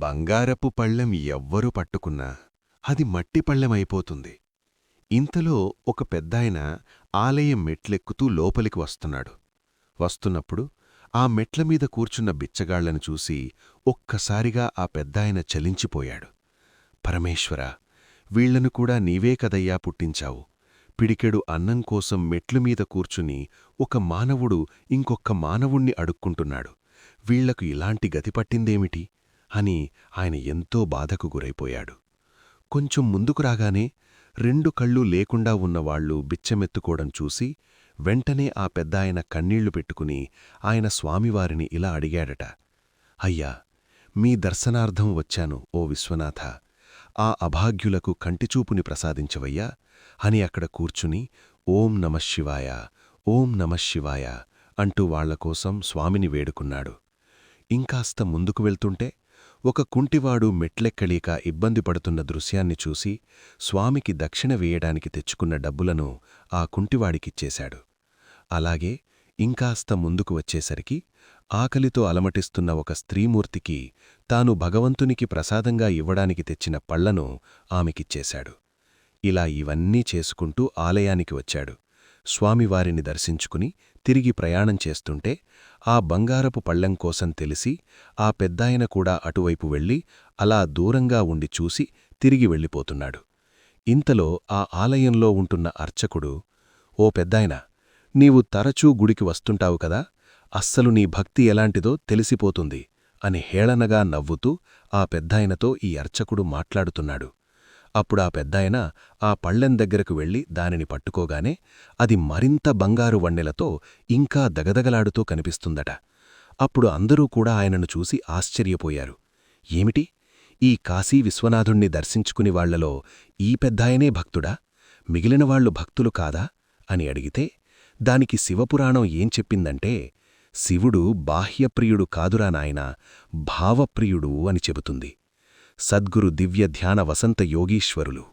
బంగారపు పళ్ళెం ఎవ్వరు పట్టుకున్నా అది మట్టి పళ్ళెమైపోతుంది. ఇంతలో ఒక పెద్దాయన ఆలయం మెట్లెక్కుతూ లోపలికి వస్తున్నాడు. వస్తున్నప్పుడు ఆ మెట్లమీద కూర్చున్న బిచ్చగాళ్లను చూసి ఒక్కసారిగా ఆ పెద్దాయన చలించిపోయాడు. పరమేశ్వరా, వీళ్లను కూడా నీవే కదయ్యా పుట్టించావు. పిడికెడు అన్నం కోసం మెట్లుమీద కూర్చుని ఒక మానవుడు ఇంకొక్క మానవుణ్ణి అడుక్కుంటున్నాడు. వీళ్లకు ఇలాంటి గతి పట్టిందేమిటి అని ఆయన ఎంతో బాధకు గురైపోయాడు. కొంచెం ముందుకు రాగానే 2 కళ్ళూ లేకుండా ఉన్నవాళ్లు బిచ్చమెత్తుకోవడం చూసి వెంటనే ఆ పెద్దాయన కన్నీళ్లు పెట్టుకుని ఆయన స్వామివారిని ఇలా అడిగాడట. అయ్యా, మీ దర్శనార్థం వచ్చాను ఓ విశ్వనాథ. ఆ అభాగ్యులకు కంటిచూపుని ప్రసాదించవయ్యా అని అక్కడ కూర్చుని ఓం నమఃశివాయ, ఓం నమఃశివాయ అంటూ వాళ్లకోసం స్వామిని వేడుకున్నాడు. ఇంకాస్త ముందుకు వెళ్తుంటే ఒక కుంటివాడు మెట్లెక్కలేక ఇబ్బంది పడుతున్న దృశ్యాన్ని చూసి స్వామికి దక్షిణ వేయడానికి తెచ్చుకున్న డబ్బులను ఆ కుంటివాడికిచ్చేశాడు. అలాగే ఇంకాస్త ముందుకు వచ్చేసరికి ఆకలితో అలమటిస్తున్న ఒక స్త్రీమూర్తికి తాను భగవంతునికి ప్రసాదంగా ఇవ్వడానికి తెచ్చిన పళ్లను ఆమెకిచ్చేశాడు. ఇలా ఇవన్నీ చేసుకుంటూ ఆలయానికి వచ్చాడు. స్వామివారిని దర్శించుకుని తిరిగి ప్రయాణం చేస్తుంటే ఆ బంగారపు పళ్ళెం కోసం తెలిసి ఆ పెద్దాయన కూడా అటువైపు వెళ్ళి అలా దూరంగా ఉండి చూసి తిరిగి వెళ్ళిపోతున్నాడు. ఇంతలో ఆ ఆలయంలో ఉంటున్న అర్చకుడు, ఓ పెద్దాయనా, నీవు తరచూ గుడికి వస్తుంటావు కదా, అస్సలు నీ భక్తి ఎలాంటిదో తెలిసిపోతుంది అని హేళనగా నవ్వుతూ ఆ పెద్దాయనతో ఈ అర్చకుడు మాట్లాడుతున్నాడు. అప్పుడా పెద్దాయన ఆ పళ్ళెం దగ్గరకు వెళ్లి దానిని పట్టుకోగానే అది మరింత బంగారు వన్నెలతో ఇంకా దగదగలాడుతూ కనిపిస్తుందట. అప్పుడు అందరూ కూడా ఆయనను చూసి ఆశ్చర్యపోయారు. ఏమిటి, ఈ కాశీ విశ్వనాథుణ్ణి దర్శించుకుని వాళ్లలో ఈ పెద్దాయనే భక్తుడా, మిగిలినవాళ్లు భక్తులు కాదా అని అడిగితే దానికి శివపురాణం ఏం చెప్పిందంటే, శివుడు బాహ్యప్రియుడు కాదురా నాయనా, భావప్రియుడు అని చెబుతుంది. సద్గురు దివ్య ధ్యాన వసంత యోగీశ్వరులు.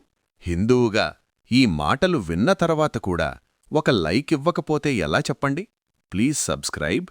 హిందువుగా ఈ మాటలు విన్న తర్వాత కూడా ఒక లైక్ ఇవ్వకపోతే ఎలా చెప్పండి? Please subscribe.